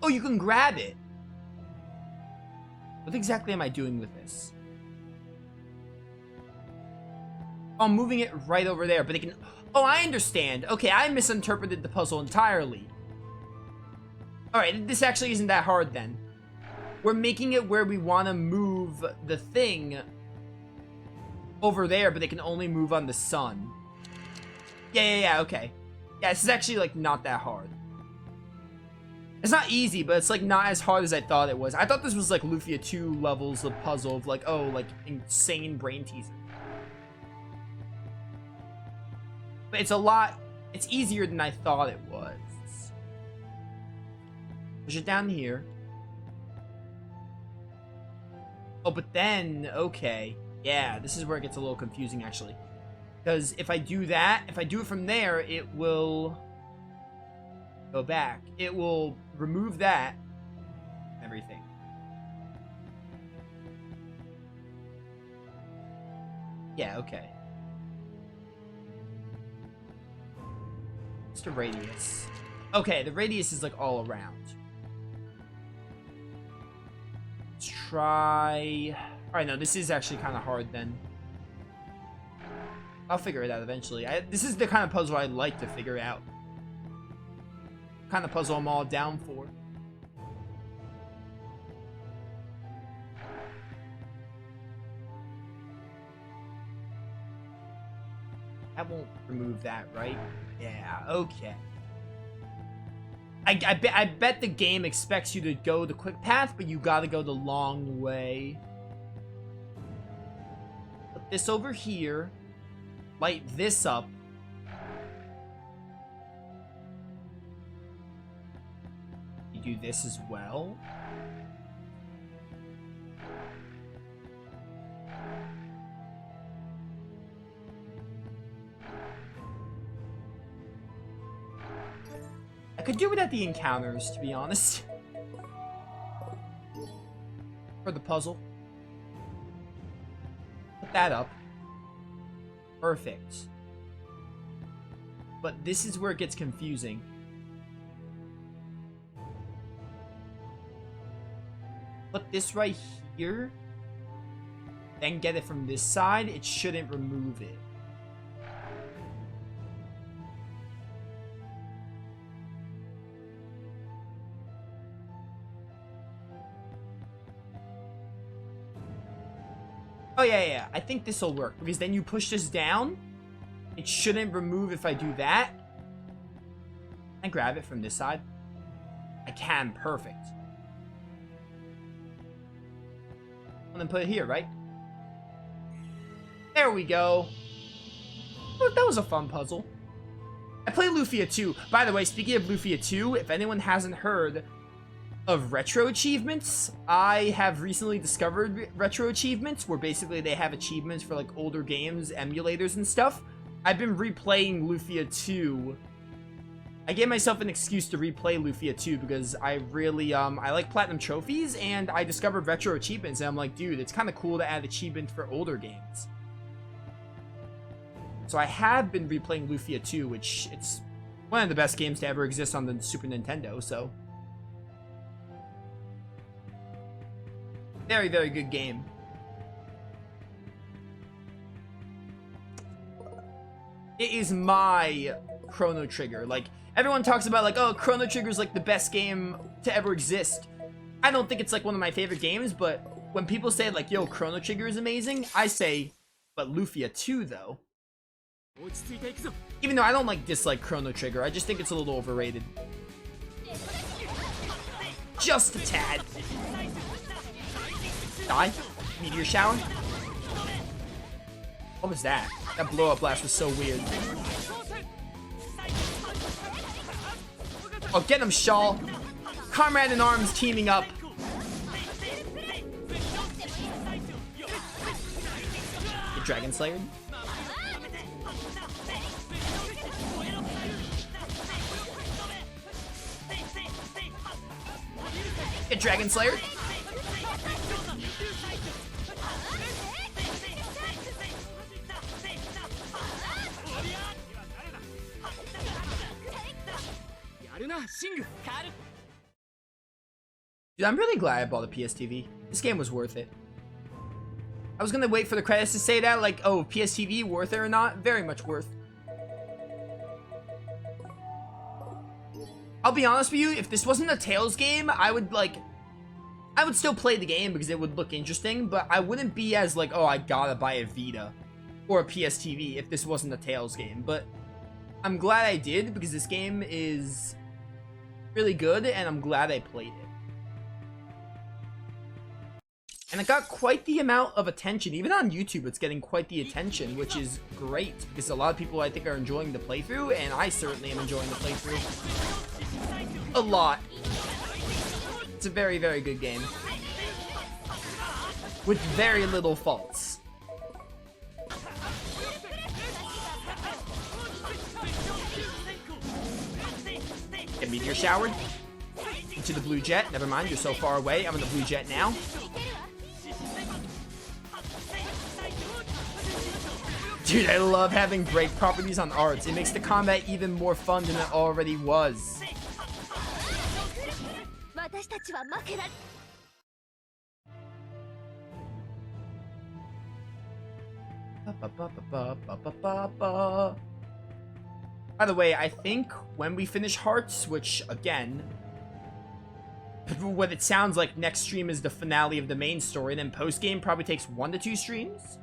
Oh, you can grab it. What exactly am I doing with this? Oh, I'm moving it right over there, but it can... Oh, I understand. Okay, I misinterpreted the puzzle entirely. Alright, this actually isn't that hard then. We're making it where we want to move the thing over there, but they can only move on the sun. Yeah, okay. Yeah, this is actually, like, not that hard. It's not easy, but it's, like, not as hard as I thought it was. I thought this was, like, Lufia 2 levels of puzzle of, like, oh, like, insane brain teaser. But it's easier than I thought it was. Push it down here. Oh, but then, okay. Yeah, this is where it gets a little confusing, actually. Because if I do that, if I do it from there, it will go back. It will remove that. Everything. Yeah, okay. What's the radius? Okay, the radius is like all around. Let's try... Alright, no, this is actually kind of hard then. I'll figure it out eventually. This is the kind of puzzle I like to figure out. Kind of puzzle I'm all down for. That won't remove that, right? Yeah, okay. I bet the game expects you to go the quick path, but you gotta go the long way. Put this over here. Light this up. You do this as well. I could do without the encounters, to be honest. For the puzzle. Put that up. Perfect. But this is where it gets confusing. Put this right here. Then get it from this side. It shouldn't remove it. Oh, yeah. I think this will work. Because then you push this down. It shouldn't remove if I do that. And grab it from this side. I can. Perfect. And then put it here, right? There we go. Oh, that was a fun puzzle. I played Lufia 2. By the way, speaking of Lufia 2, if anyone hasn't heard of retro achievements, I have recently discovered retro achievements where basically they have achievements for like older games, emulators and stuff. I've been replaying Lufia 2. I gave myself an excuse to replay Lufia 2 because I really I like platinum trophies, and I discovered retro achievements and I'm like, dude, it's kind of cool to add achievements for older games. So I have been replaying Lufia 2, which it's one of the best games to ever exist on the Super Nintendo, so very, very good game. It is my Chrono Trigger. Like, everyone talks about, like, oh, Chrono Trigger is, like, the best game to ever exist. I don't think it's, like, one of my favorite games, but when people say, like, yo, Chrono Trigger is amazing, I say, but Lufia 2, though. Even though I don't, like, dislike Chrono Trigger, I just think it's a little overrated. Just a tad. Die? Meteor shower? What was that? That blow-up blast was so weird. Oh, get him, Shaw. Comrade in Arms teaming up. Get Dragon Slayer. Get Dragon Slayer. Dude, I'm really glad I bought a PSTV. This game was worth it. I was gonna wait for the credits to say that, like, oh, PSTV worth it or not? Very much worth. I'll be honest with you, if this wasn't a Tales game, I would still play the game because it would look interesting, but I wouldn't be as like, oh, I gotta buy a Vita or a PSTV if this wasn't a Tales game. But I'm glad I did because this game is really good and I'm glad I played it. And it got quite the amount of attention. Even on YouTube, it's getting quite the attention, which is great because a lot of people, I think, are enjoying the playthrough, and I certainly am enjoying the playthrough a lot. It's a very, very good game with very little faults. Get meteor showered into the blue jet. Never mind, you're so far away. I'm in the blue jet now. Dude, I love having break properties on arts. It makes the combat even more fun than it already was. By the way, I think when we finish Hearts, which, again, what it sounds like next stream is the finale of the main story, then post-game probably takes 1 to 2 streams.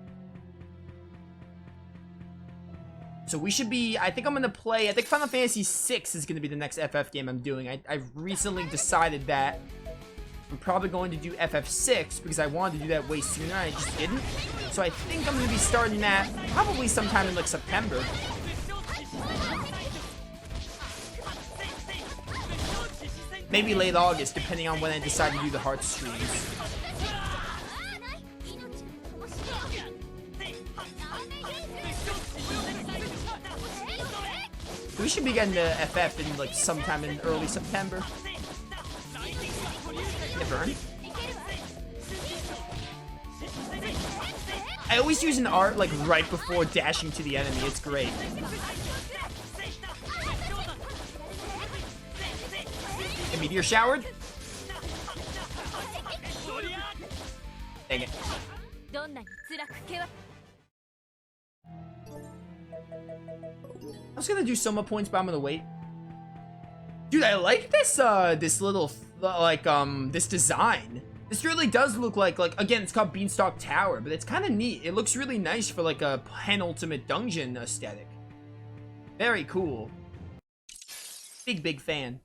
So we should be, I think I'm going to play, I think Final Fantasy VI is going to be the next FF game I'm doing. I've recently decided that I'm probably going to do FF6 because I wanted to do that way sooner and I just didn't. So I think I'm going to be starting that probably sometime in like September. Maybe late August, depending on when I decide to do the Hearts streams. We should be getting to FF in like sometime in early September. Get burned. I always use an art like right before dashing to the enemy. It's great. Get meteor showered. Dang it. I was gonna do Soma points, but I'm gonna wait. Dude, I like this, this little, this design. This really does look like, again, it's called Beanstalk Tower, but it's kind of neat. It looks really nice for, like, a penultimate dungeon aesthetic. Very cool. Big, big fan.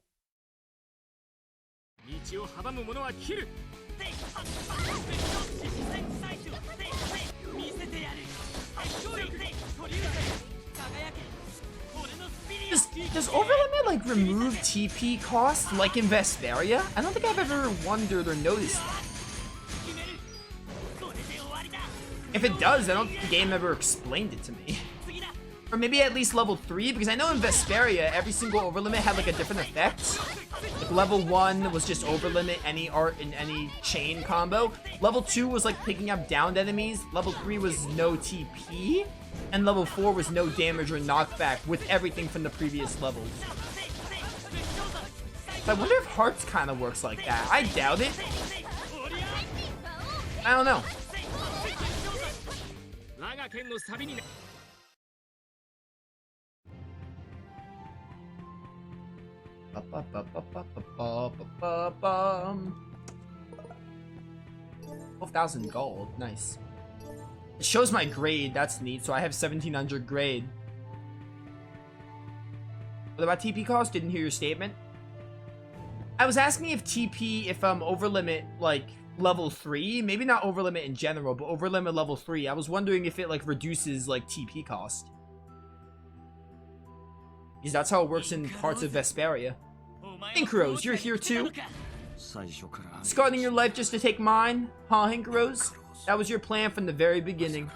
Does Overlimit, like, remove TP cost, like in Vesperia? I don't think I've ever wondered or noticed that. If it does, I don't think the game ever explained it to me. Or maybe at least level 3, because I know in Vesperia, every single Overlimit had, like, a different effect. Like, level 1 was just Overlimit any art in any chain combo. Level 2 was, like, picking up downed enemies. Level 3 was no TP. And level 4 was no damage or knockback with everything from the previous levels. So I wonder if Hearts kind of works like that. I doubt it. I don't know. $12,000 gold. Nice. It shows my grade. That's neat. So I have 1700 grade. What about TP cost? Didn't hear your statement. I was asking if TP, if overlimit, like, level 3. Maybe not overlimit in general, but overlimit level 3. I was wondering if it, like, reduces, like, TP cost. Because that's how it works in parts of Vesperia. Inkaros, you're here too? Scarring your life just to take mine? Huh, Inkaros? That was your plan from the very beginning.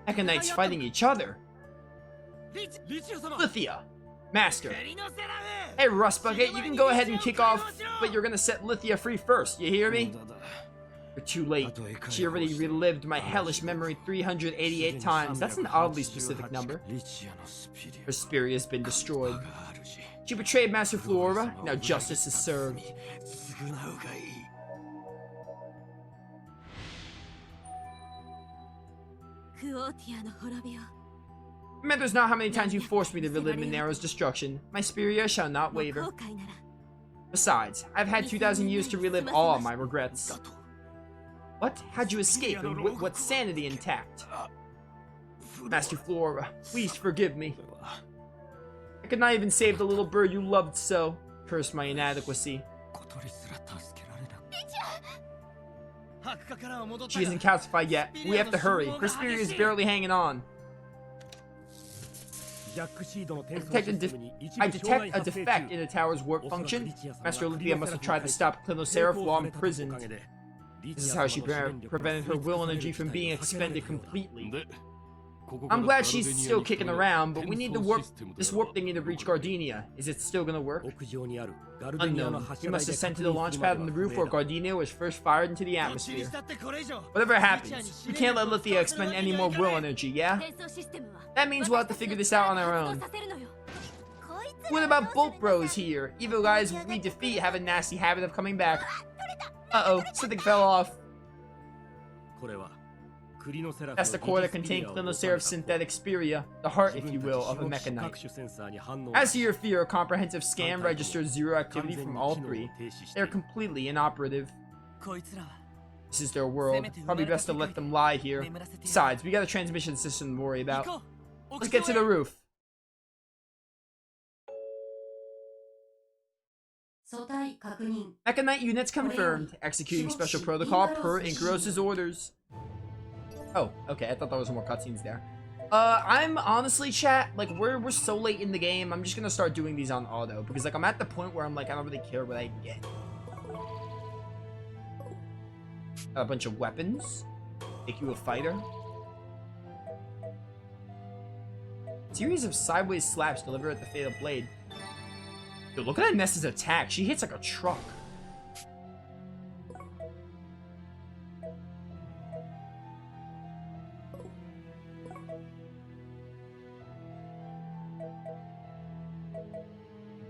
Mecha Knights fighting each other. Lithia, Master. Hey, Rust Bucket, you can go ahead and kick off, but you're gonna set Lithia free first. You hear me? You're too late. She already relived my hellish memory 388 times. That's an oddly specific number. Her spirit has been destroyed. She betrayed Master Flora. Now justice is served. It matters not how many times you forced me to relive Minero's destruction. My spirit shall not waver. Besides, I've had 2,000 years to relive all my regrets. What? How'd you escape, and with what sanity intact? Master Flora, please forgive me. I could not even save the little bird you loved so. Curse my inadequacy. She isn't calcified yet. We have to hurry. Her spirit is barely hanging on. I detect a defect in the tower's warp function. Master Olympia must have tried to stop Clinoseraph while imprisoned. This is how she prevented her will energy from being expended completely. I'm glad she's still kicking around, but we need this warp thingy to reach Gardenia. Is it still gonna work? Unknown. We must ascend to the launch pad on the roof where Gardenia was first fired into the atmosphere. Whatever happens, we can't let Lithia expend any more will energy, yeah? That means we'll have to figure this out on our own. What about Bolt Bros here? Evil guys we defeat have a nasty habit of coming back. Uh-oh, something fell off. That's the core that contained Clinoseraph's synthetic spiria, the heart, if you will, of a mechanite. As to your fear, a comprehensive scan registers zero activity from all three. They're completely inoperative. This is their world. Probably best to let them lie here. Besides, we got a transmission system to worry about. Let's get to the roof. Mechanite units confirmed. Executing special protocol per Inkaros's orders. Oh, okay, I thought there was more cutscenes there. I'm honestly, chat, like, we're so late in the game, I'm just gonna start doing these on auto, because, like, I'm at the point where I'm like, I don't really care what I get. Got a bunch of weapons. Make you a fighter. Series of sideways slaps delivered at the fatal blade. Yo, look at that Nessa's attack. She hits like a truck.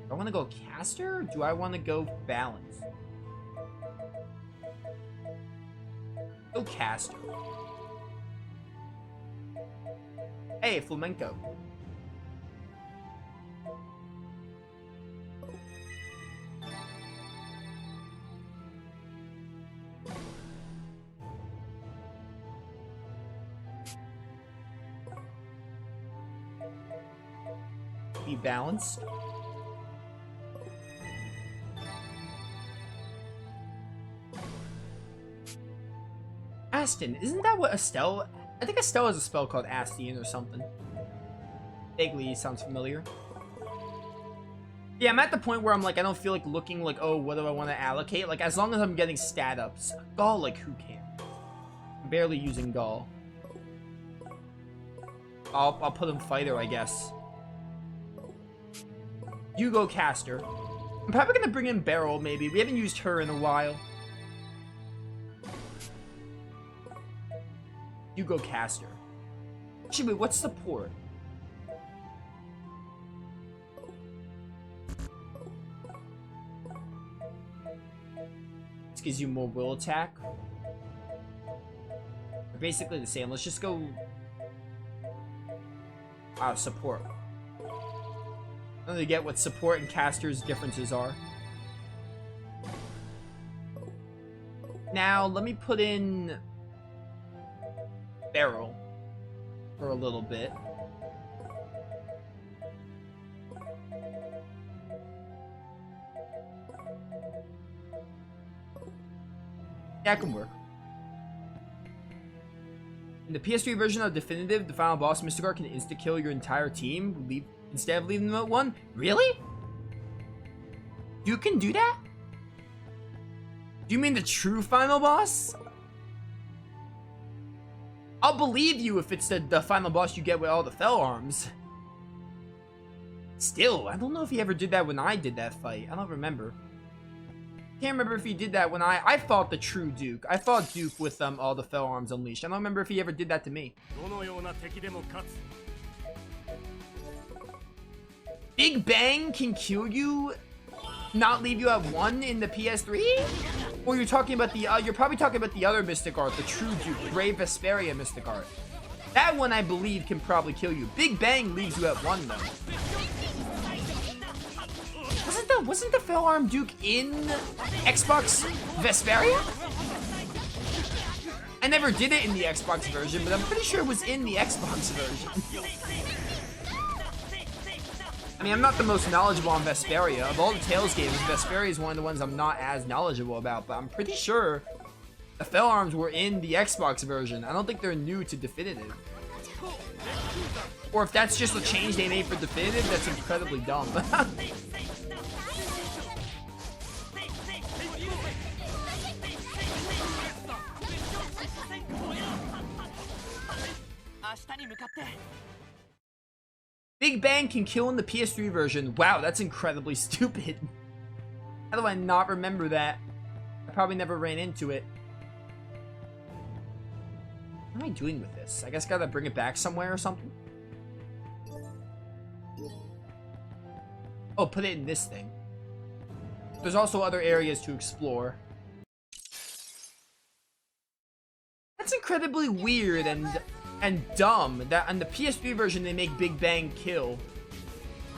Do I want to go caster or do I want to go balance? Go caster. Hey, flamenco. Be balanced. Aston, isn't that what Estelle? I think Estelle has a spell called Astion or something. Vaguely sounds familiar. Yeah, I'm at the point where I'm like, I don't feel like looking like, oh, what do I want to allocate? Like, as long as I'm getting stat ups. Gaul, like, who cares? I'm barely using Gaul. I'll put him fighter, I guess. You go caster. I'm probably gonna bring in Beryl, maybe. We haven't used her in a while. You go caster. Actually, wait, what's support? This gives you more will attack. They're basically the same. Let's just go support. I don't really get what support and caster's differences are. Now, let me put in Beryl for a little bit. That can work. In the PS3 version of Definitive, the final boss, Mysticar, can insta-kill your entire team instead of leaving them at one. Really? You can do that? Do you mean the true final boss? I'll believe you if it's the final boss you get with all the fell arms. Still, I don't know if he ever did that when I did that fight. I don't remember. Can't remember if he did that when I fought the true Duke. I fought Duke with all the fell arms unleashed. I don't remember if he ever did that to me. Big Bang can kill you, not leave you at 1 in the PS3? Or you're talking about the, you're probably talking about the other Mystic Art, the True Duke, Brave Vesperia Mystic Art. That one, I believe, can probably kill you. Big Bang leaves you at 1, though. Wasn't the Fell Arm Duke in Xbox Vesperia? I never did it in the Xbox version, but I'm pretty sure it was in the Xbox version. I mean, I'm not the most knowledgeable on Vesperia. Of all the Tales games, Vesperia is one of the ones I'm not as knowledgeable about, but I'm pretty sure the Fell Arms were in the Xbox version. I don't think they're new to Definitive. Or if that's just a change they made for Definitive, that's incredibly dumb. Big Bang can kill in the PS3 version. Wow, that's incredibly stupid. How do I not remember that? I probably never ran into it. What am I doing with this? I guess gotta bring it back somewhere or something? Oh, put it in this thing. There's also other areas to explore. That's incredibly weird and dumb that on the PS3 version they make Big Bang kill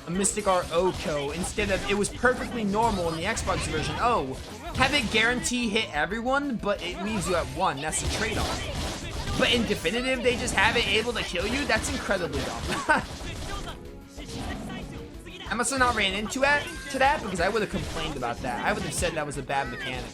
a Mystic Art Oko instead of, it was perfectly normal in the Xbox version. Oh, have it guarantee hit everyone, but it leaves you at 1. That's the trade-off. But in Definitive, they just have it able to kill you. That's incredibly dumb. I must have not ran into that because I would have complained about that. I would have said that was a bad mechanic.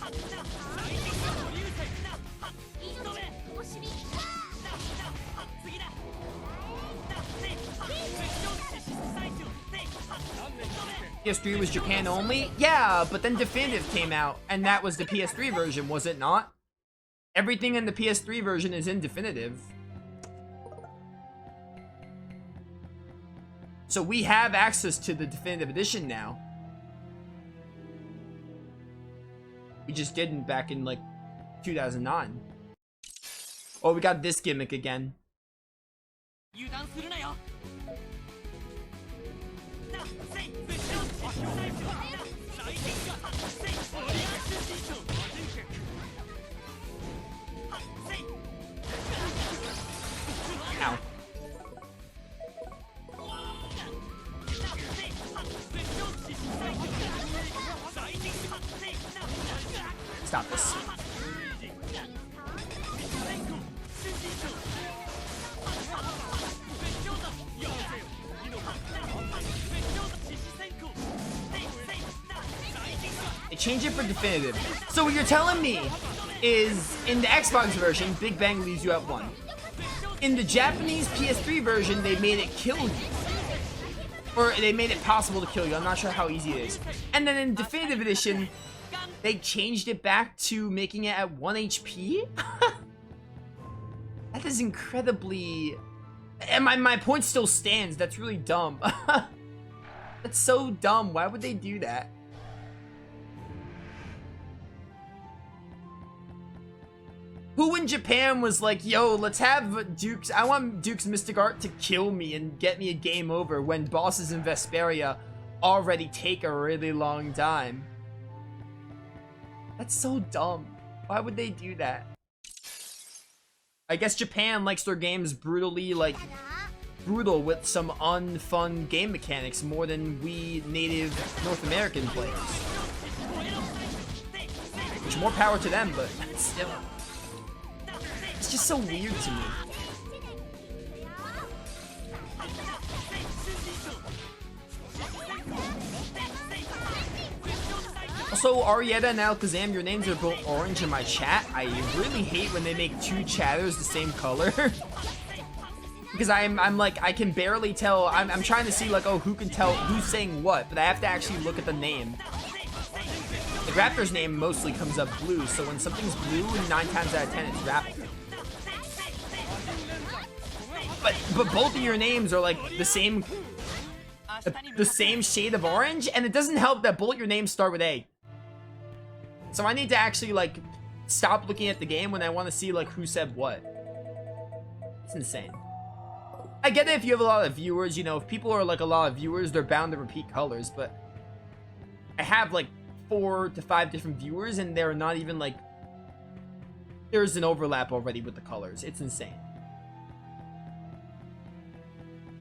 PS3 was Japan only? Yeah, but then Definitive came out, and that was the PS3 version, was it not? Everything in the PS3 version is in Definitive. So we have access to the Definitive Edition now. We just didn't back in, like, 2009. Oh, we got this gimmick again. Ow. Stop this. They changed it for Definitive. So what you're telling me is in the Xbox version, Big Bang leaves you at 1. In the Japanese PS3 version, they made it kill you. Or they made it possible to kill you. I'm not sure how easy it is. And then in Definitive Edition, they changed it back to making it at 1 HP? That is incredibly... And my point still stands. That's really dumb. That's so dumb. Why would they do that? Who in Japan was like, yo, let's have Duke's... I want Duke's Mystic Art to kill me and get me a game over when bosses in Vesperia already take a really long time. That's so dumb. Why would they do that? I guess Japan likes their games brutally, like, brutal with some unfun game mechanics more than we native North American players. Which, more power to them, but still. It's just so weird to me. Also, Arietta and Alakazam, your names are both orange in my chat. I really hate when they make two chatters the same color. Because I'm like, I can barely tell. I'm trying to see like, oh, who can tell who's saying what, but I have to actually look at the name. The Raptor's name mostly comes up blue, so when something's blue, 9 times out of 10 it's Raptor. But both of your names are like the same shade of orange, and it doesn't help that both your names start with A. So I need to actually like stop looking at the game when I want to see like who said what. It's insane. I get it if you have a lot of viewers, you know, if people are like a lot of viewers, they're bound to repeat colors, but I have like 4 to 5 different viewers and they're not even like, there's an overlap already with the colors. It's insane.